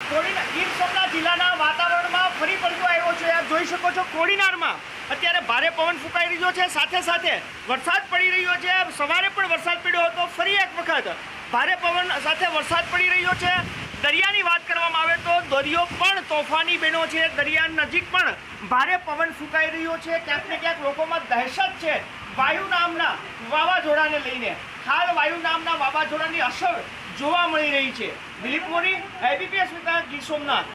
ગીર સોમનાથ જિલ્લાના વાતાવરણમાં ફરી પડતો આવ્યો છે। આપ જોઈ શકો છો કોડીનારમાં અત્યારે ભારે પવન ફૂંકાઈ રહ્યો છે, સાથે સાથે વરસાદ પડી રહ્યો છે। સવારે પણ વરસાદ પડ્યો હતો, ફરી એક વખત ભારે પવન સાથે વરસાદ પડી રહ્યો છે। દરિયાની વાત કરવામાં આવે તો દરિયો પણ તોફાની બન્યો છે। દરિયા નજીક પણ ભારે પવન ફૂંકાઈ રહ્યો છે। ક્યાંક ને ક્યાંક લોકોમાં દહેશત છે વાયુ નામના વાવાઝોડાને લઈને। હાલ વાયુ નામના વાવાઝોડાની અસર જોવા મળી રહી છે। દિલીપ મોરી, ABP અસ્મિતા, ગીર સોમનાથ।